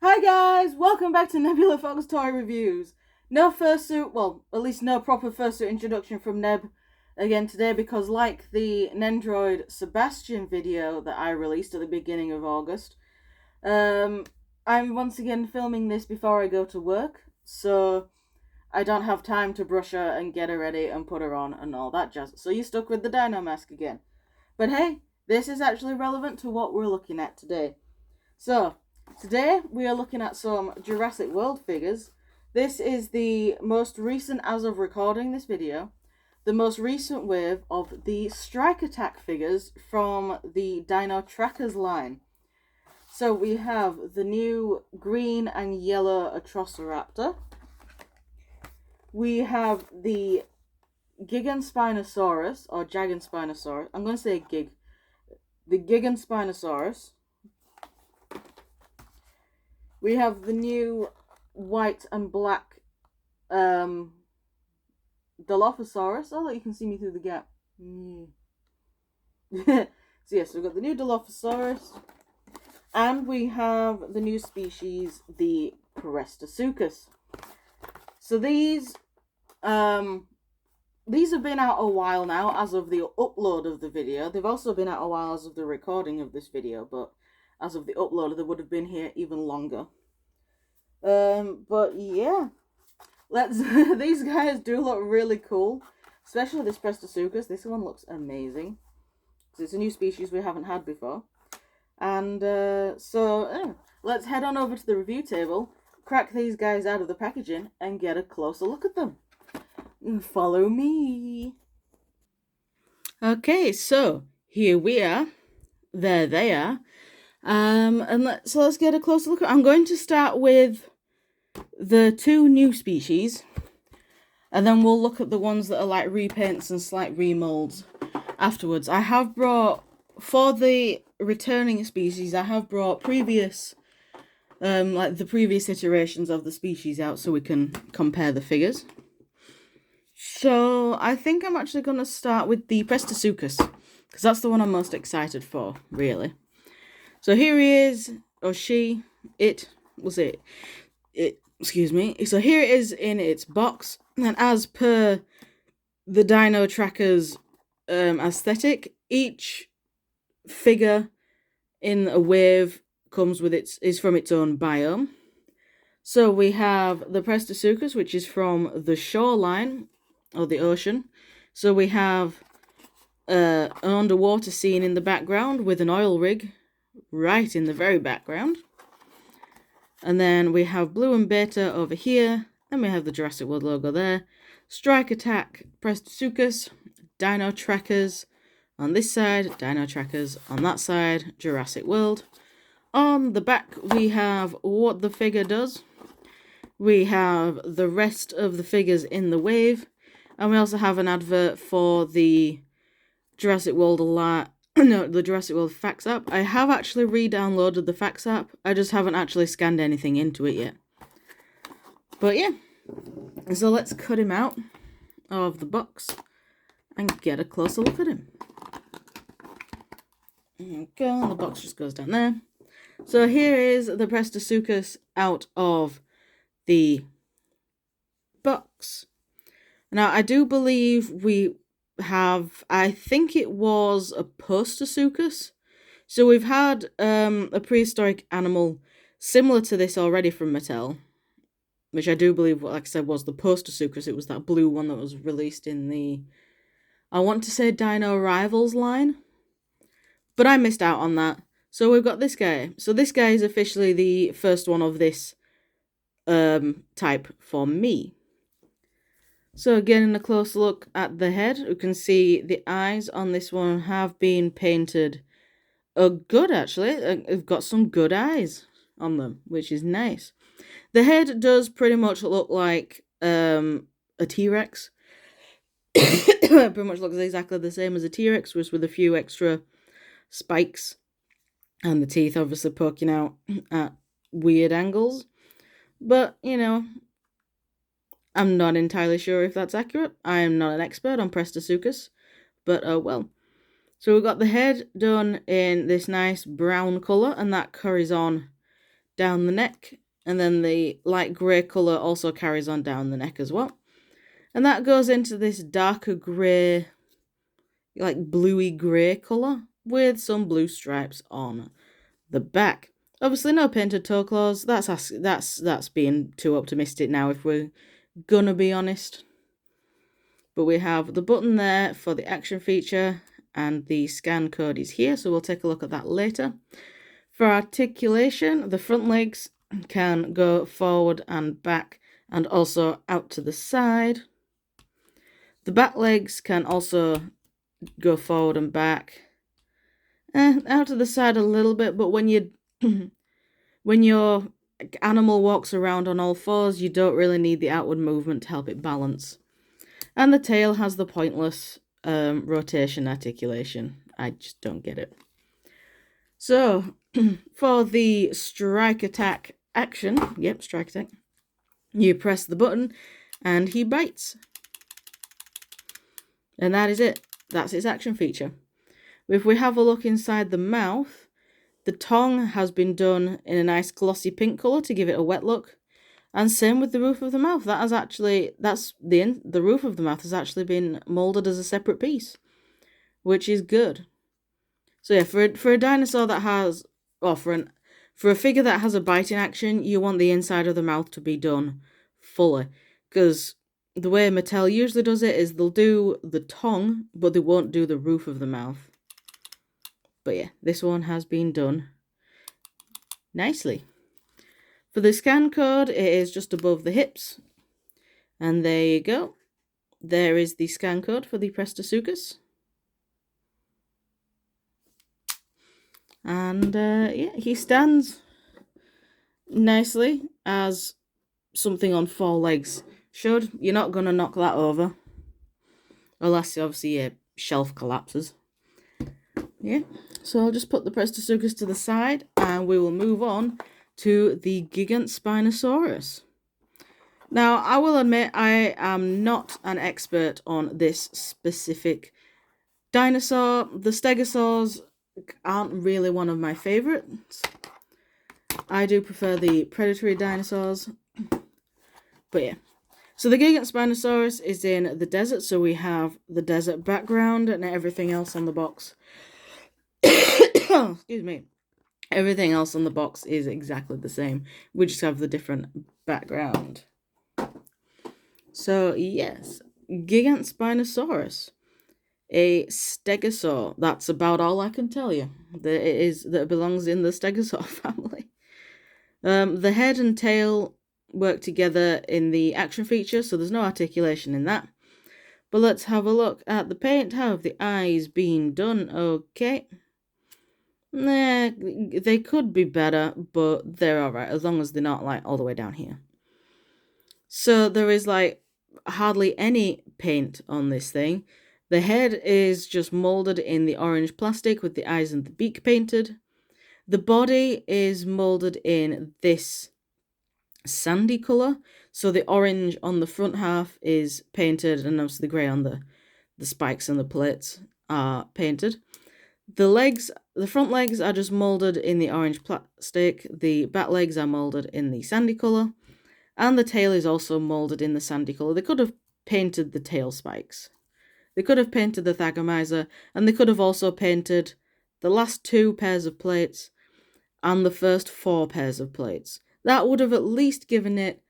Hi guys, welcome back to Nebula Fox Toy Reviews. No fursuit, well, at least no proper fursuit introduction from Neb again today because like the Nendroid Sebastian video that I released at the beginning of August, I'm once again filming this before I go to work, so I don't have time to brush her and get her ready and put her on and all that jazz. So you're stuck with the Dino mask again. But hey, this is actually relevant to what we're looking at today. So, today we are looking at some Jurassic World figures. This is the most recent, as of recording this video, the most recent wave of the Strike Attack figures from the Dino Trackers line. So we have the new green and yellow Atrociraptor. We have the Gigantspinosaurus, or Gigantspinosaurus. I'm going to say Gig. The Gigantspinosaurus. We have the new white and black Dilophosaurus. Oh, look, you can see me through the gap. So yes, we've got the new Dilophosaurus. And we have the new species, the Prestosuchus. So these have been out a while now as of the upload of the video. They've also been out a while as of the recording of this video, but as of the upload, they would have been here even longer. But yeah, these guys do look really cool, especially this Prestosuchus. This one looks amazing because it's a new species we haven't had before. And let's head on over to the review table, crack these guys out of the packaging, and get a closer look at them. Follow me. Okay, so here we are. There they are. And let's get a closer look. I'm going to start with the two new species, and then we'll look at the ones that are like repaints and slight remolds afterwards. I have brought, for the returning species, I have brought previous, like the previous iterations of the species out so we can compare the figures. So I think I'm actually going to start with the Prestosuchus, because that's the one I'm most excited for, really. So here he is, or she, excuse me. So here it is in its box, and as per the Dino Trackers aesthetic, each figure in a wave comes with is from its own biome. So we have the Prestosuchus, which is from the shoreline, or the ocean. So we have an underwater scene in the background with an oil rig right in the very background. And then we have Blue and Beta over here. Then we have the Jurassic World logo there. Strike Attack, Prestosuchus, Dino Trackers on this side, Dino Trackers on that side, Jurassic World. On the back we have what the figure does. We have the rest of the figures in the wave. And we also have an advert for the Jurassic World the Jurassic World Facts app. I have actually re-downloaded the Facts app. I just haven't actually scanned anything into it yet. But yeah. So let's cut him out of the box and get a closer look at him. There we go. And the box just goes down there. So here is the Prestosuchus out of the box. Now, I do believe we have, I think it was a Prestosuchus. So we've had a prehistoric animal similar to this already from Mattel, which I do believe, like I said, was the Prestosuchus. It was that blue one that was released in the, I want to say Dino Rivals line, but I missed out on that. So we've got this guy. So this guy is officially the first one of this type for me. So again, a close look at the head, you can see the eyes on this one have been painted good, actually. They've got some good eyes on them, which is nice. The head does pretty much look like a T-Rex. Pretty much looks exactly the same as a T-Rex, just with a few extra spikes. And the teeth obviously poking out at weird angles. But, you know, I'm not entirely sure if that's accurate. I am not an expert on Prestosuchus, but well. So we've got the head done in this nice brown colour, and that carries on down the neck, and then the light grey colour also carries on down the neck as well. And that goes into this darker grey, like bluey grey colour, with some blue stripes on the back. Obviously no painted toe claws, that's being too optimistic now if we're gonna be honest. But we have the button there for the action feature, and the scan code is here, so we'll take a look at that later. For articulation, the front legs can go forward and back and also out to the side. The back legs can also go forward and back. Out to the side a little bit, but when your animal walks around on all fours, you don't really need the outward movement to help it balance. And the tail has the pointless rotation articulation. I just don't get it. So, for the strike attack action, strike attack, you press the button and he bites. And that is it. That's its action feature. If we have a look inside the mouth, the tongue has been done in a nice glossy pink colour to give it a wet look. And same with the roof of the mouth. The roof of the mouth has actually been moulded as a separate piece, which is good. So yeah, for a dinosaur that has, for a figure that has a biting action, you want the inside of the mouth to be done fully, because the way Mattel usually does it is they'll do the tongue, but they won't do the roof of the mouth. But yeah, this one has been done nicely. For the scan code, it is just above the hips. And there you go. There is the scan code for the Prestosuchus. And he stands nicely as something on 4 legs should. You're not going to knock that over. Unless obviously your shelf collapses. Yeah, so I'll just put the Prestosuchus to the side and we will move on to the Gigantspinosaurus. Now, I will admit I am not an expert on this specific dinosaur. The stegosaurs aren't really one of my favourites. I do prefer the predatory dinosaurs. But yeah. So the Gigantspinosaurus is in the desert, so we have the desert background and everything else on the box. Excuse me. Everything else on the box is exactly the same. We just have the different background. So yes, Gigantspinosaurus, a stegosaur. That's about all I can tell you. That belongs in the stegosaur family. The head and tail work together in the action feature, so there's no articulation in that. But let's have a look at the paint. How have the eyes been done? Okay. Nah, they could be better, but they're alright, as long as they're not, like, all the way down here. So there is, like, hardly any paint on this thing. The head is just moulded in the orange plastic with the eyes and the beak painted. The body is moulded in this sandy colour. So the orange on the front half is painted, and obviously the grey on the spikes and the plates are painted. The front legs are just moulded in the orange plastic. The back legs are moulded in the sandy colour. And the tail is also moulded in the sandy colour. They could have painted the tail spikes. They could have painted the thagomizer. And they could have also painted the last 2 pairs of plates and the first 4 pairs of plates. That would have at least given it,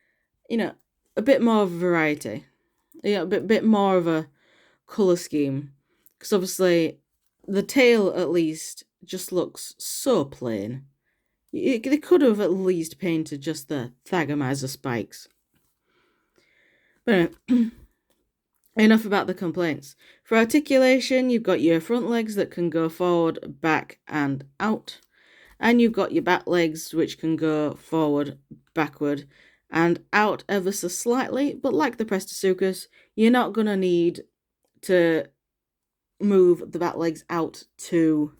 a bit more of a variety. A bit more of a colour scheme. Because obviously the tail, at least, just looks so plain. They could have at least painted just the thagomizer spikes. But anyway, enough about the complaints. For articulation, you've got your front legs that can go forward, back, and out. And you've got your back legs, which can go forward, backward, and out ever so slightly. But like the Prestosuchus, you're not going to need to move the back legs out to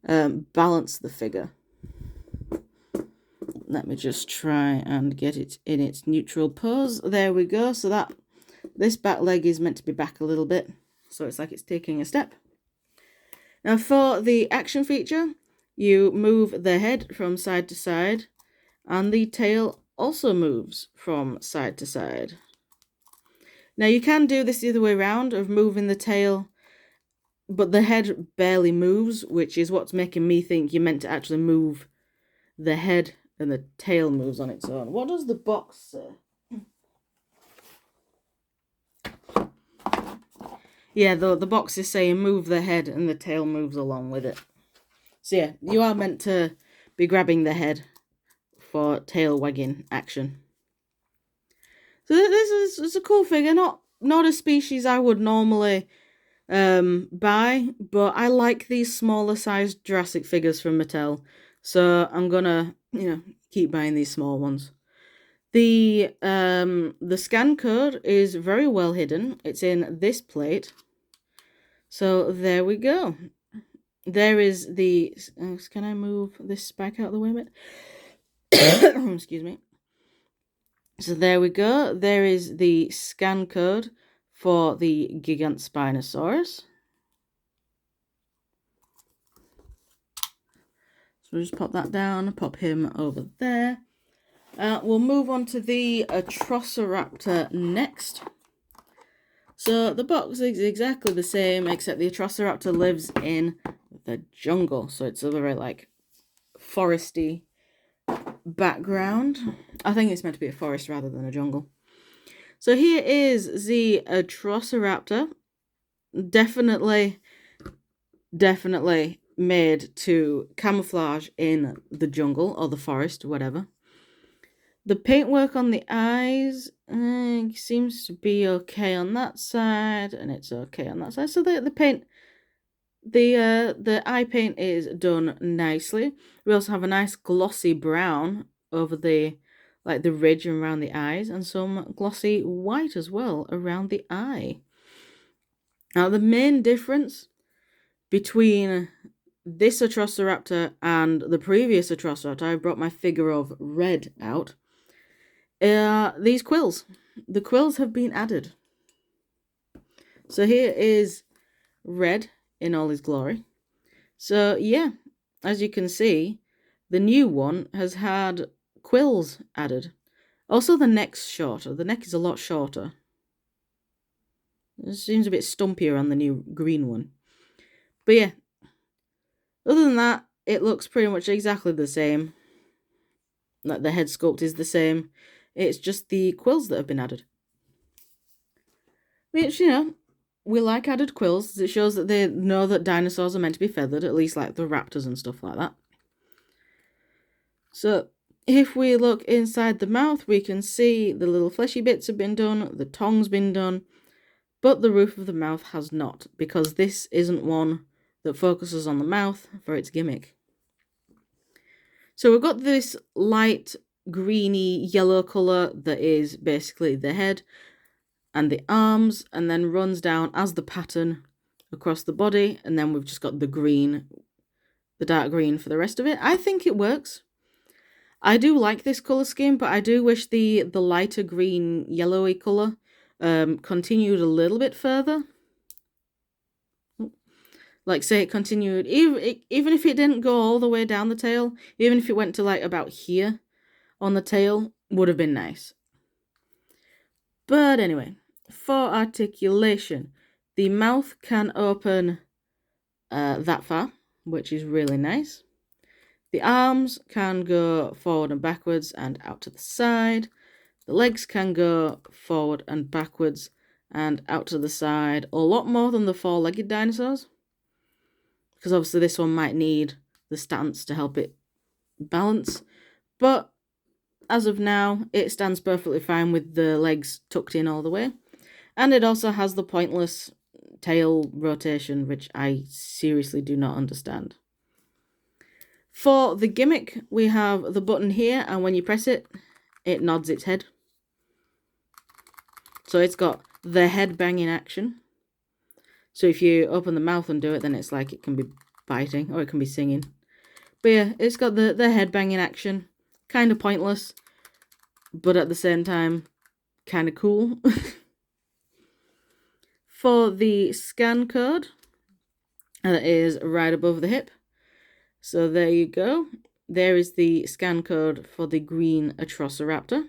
balance the figure. Let me just try and get it in its neutral pose. There we go. So this back leg is meant to be back a little bit. So it's like it's taking a step. Now for the action feature, you move the head from side to side And the tail also moves from side to side. Now you can do this the other way around, of moving the tail, but the head barely moves, which is what's making me think you're meant to actually move the head and the tail moves on its own. What does the box say? Yeah, the box is saying move the head and the tail moves along with it. So yeah, you are meant to be grabbing the head for tail wagging action. So this is a cool figure, not a species I would normally buy, but I like these smaller sized Jurassic figures from Mattel, so I'm gonna keep buying these small ones. The scan code is very well hidden. It's in this plate. So there we go. There is the... can I move this spike out of the way a bit? Excuse me. So there we go. There is the scan code for the Gigantspinosaurus. So we'll just pop that down, pop him over there. We'll move on to the Atrociraptor next. So the box is exactly the same, except the Atrociraptor lives in the jungle. So it's a very like foresty background. I think it's meant to be a forest rather than a jungle. So here is the Atrociraptor. Definitely made to camouflage in the jungle or the forest, whatever. The paintwork on the eyes seems to be okay on that side, and it's okay on that side. So the paint, the eye paint is done nicely. We also have a nice glossy brown over the ridge around the eyes, and some glossy white as well around the eye. Now the main difference between this Atrociraptor and the previous Atrociraptor, I brought my figure of Red out. These quills. The quills have been added. So here is Red in all his glory. So yeah, as you can see, the new one has had quills added. Also the neck's shorter. The neck is a lot shorter. It seems a bit stumpier on the new green one. But yeah, other than that, it looks pretty much exactly the same. Like the head sculpt is the same. It's just the quills that have been added. Which, we like added quills. It shows that they know that dinosaurs are meant to be feathered, at least like the raptors and stuff like that. So, if we look inside the mouth, we can see the little fleshy bits have been done, the tongue's been done, but the roof of the mouth has not, because this isn't one that focuses on the mouth for its gimmick. So we've got this light greeny yellow colour that is basically the head and the arms, and then runs down as the pattern across the body, and then we've just got the green, the dark green for the rest of it. I think it works. I do like this colour scheme, but I do wish the lighter green yellowy colour continued a little bit further. Like, say it continued, even if it didn't go all the way down the tail, even if it went to like about here on the tail, would have been nice. But anyway, for articulation, the mouth can open that far, which is really nice. The arms can go forward and backwards and out to the side. The legs can go forward and backwards and out to the side, a lot more than the four-legged dinosaurs. Because obviously this one might need the stance to help it balance. But as of now, it stands perfectly fine with the legs tucked in all the way. And it also has the pointless tail rotation, which I seriously do not understand. For the gimmick, we have the button here, and when you press it, it nods its head. So it's got the head banging action. So if you open the mouth and do it, then it's like it can be biting or it can be singing. But yeah, it's got the head banging action. Kind of pointless, but at the same time, kind of cool. For the scan code, that is right above the hip. So there you go. there is the scan code for the green Atrociraptor.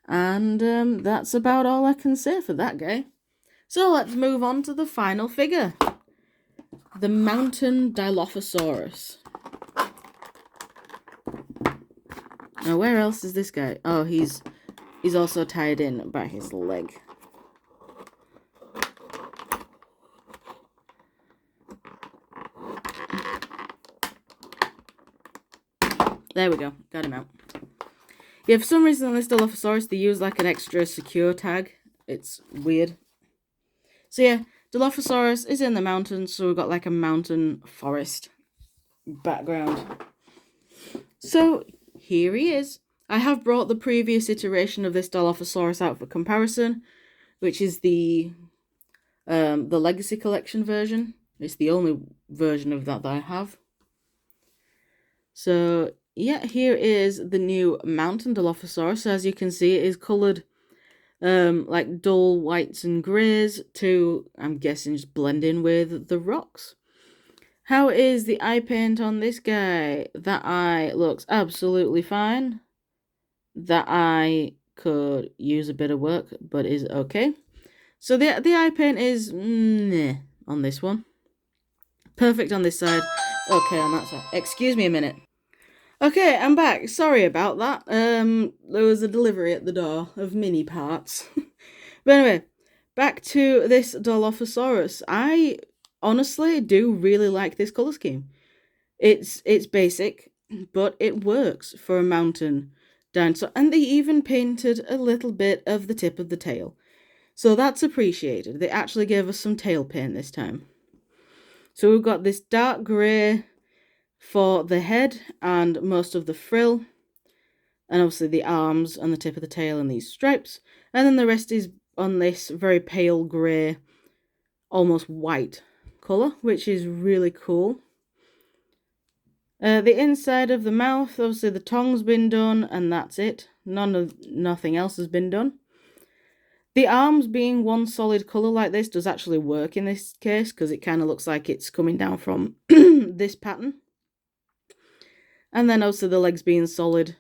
And that's about all I can say for that guy. So let's move on to the final figure. The mountain Dilophosaurus. Now where else is this guy? Oh, he's also tied in by his leg. There we go, got him out. Yeah, for some reason on this Dilophosaurus they use like an extra secure tag. It's weird. So yeah, Dilophosaurus is in the mountains, so we've got like a mountain forest background. So here he is. I have brought the previous iteration of this Dilophosaurus out for comparison, which is the Legacy Collection version. It's the only version of that I have. So yeah, here is the new mountain Dilophosaurus. As you can see, it is coloured like dull whites and greys to, I'm guessing, just blend in with the rocks. How is the eye paint on this guy? That eye looks absolutely fine. That eye could use a bit of work, but is okay. So the eye paint is meh on this one. Perfect on this side. Okay, on that side. Excuse me a minute. Okay, I'm back. Sorry about that. There was a delivery at the door of mini parts. But anyway, back to this Dilophosaurus. I honestly do really like this colour scheme. It's basic, but it works for a mountain dinosaur. And they even painted a little bit of the tip of the tail. So that's appreciated. They actually gave us some tail paint this time. So we've got this dark grey for the head and most of the frill, and obviously the arms and the tip of the tail and these stripes, and then the rest is on this very pale grey, almost white colour, which is really cool. The inside of the mouth, obviously the tongue's been done, and that's it. Nothing else has been done. The arms being one solid colour like this does actually work in this case, because it kind of looks like it's coming down from this pattern. And then also the legs being solid.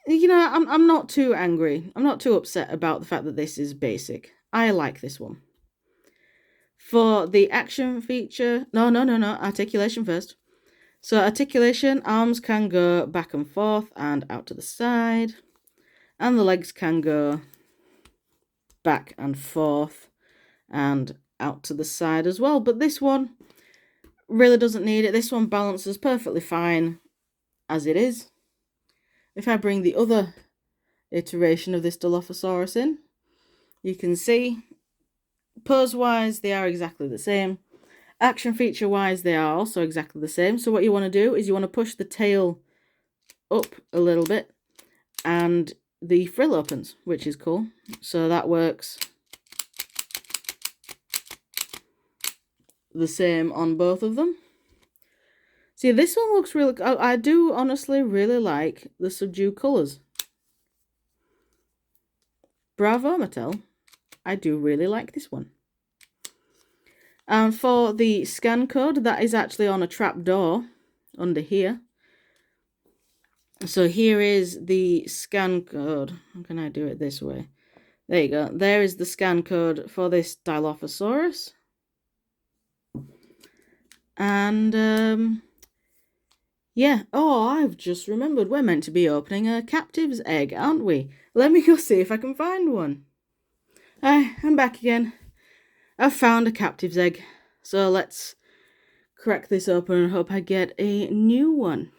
You know, I'm not too angry. I'm not too upset about the fact that this is basic. I like this one. For the action feature... No. Articulation first. So articulation, arms can go back and forth and out to the side. And the legs can go back and forth and out to the side as well. But this one really doesn't need it. This one balances perfectly fine as it is. If I bring the other iteration of this Dilophosaurus in, you can see pose-wise they are exactly the same. Action feature-wise they are also exactly the same. So what you want to do is you want to push the tail up a little bit and the frill opens, which is cool. So that works the same on both of them. See, this one looks really... I do honestly really like the subdued colours. Bravo, Mattel. I do really like this one. And for the scan code, that is actually on a trap door under here. So here is the scan code. How can I do it this way? There you go. There is the scan code for this Dilophosaurus. And... yeah, I've just remembered we're meant to be opening a captive's egg, aren't we? Let me go see if I can find one. I'm back again. I've found a captive's egg. So let's crack this open and hope I get a new one.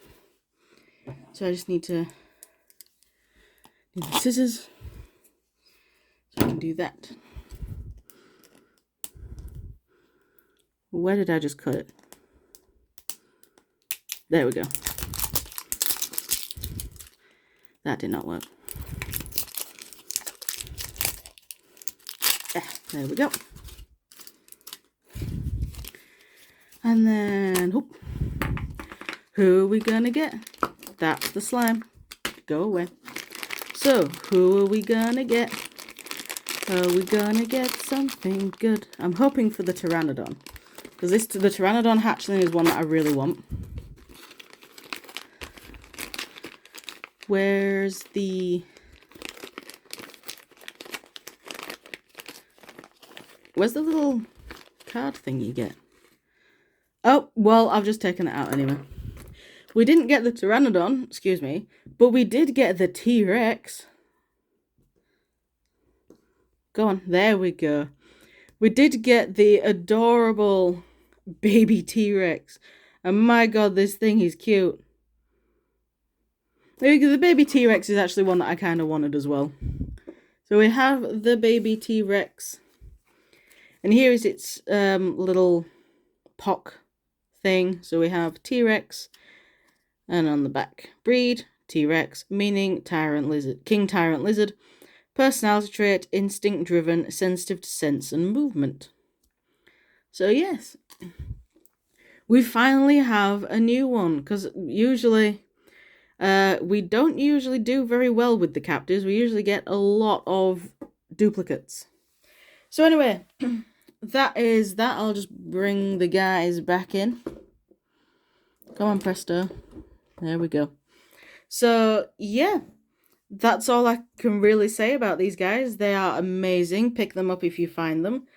So I just need the scissors so I can do that. Where did I just cut it? There we go. That did not work. There we go. And then, who are we gonna get? That's the slime. Go away. So, who are we gonna get? Are we gonna get something good? I'm hoping for the Pteranodon. Because the Pteranodon hatchling is one that I really want. Where's the little card thing you get? Oh, well, I've just taken it out anyway. We didn't get the Pteranodon, excuse me, but we did get the T-Rex. Go on, there we go. We did get the adorable baby T-Rex. And my god, this thing is cute. The baby T-Rex is actually one that I kind of wanted as well. So we have the baby T-Rex. And here is its little pock thing. So we have T-Rex. And on the back, breed, T-Rex, meaning tyrant lizard, king tyrant lizard. Personality trait, instinct driven, sensitive to sense and movement. So yes, we finally have a new one, because usually we don't usually do very well with the captives. We usually get a lot of duplicates. So anyway, that is that. I'll just bring the guys back in. Come on, Presto. There we go. So yeah, that's all I can really say about these guys. They are amazing. Pick them up if you find them.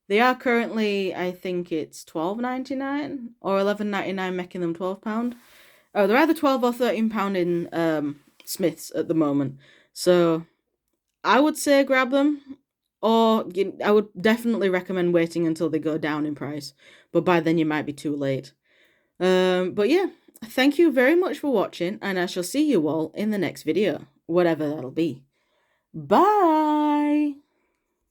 They are currently, I think it's $12.99 or $11.99, making them £12. Oh, they're either £12 or £13 in Smith's at the moment. So I would say grab them, or I would definitely recommend waiting until they go down in price. But by then you might be too late. But yeah, thank you very much for watching, and I shall see you all in the next video, whatever that'll be. Bye!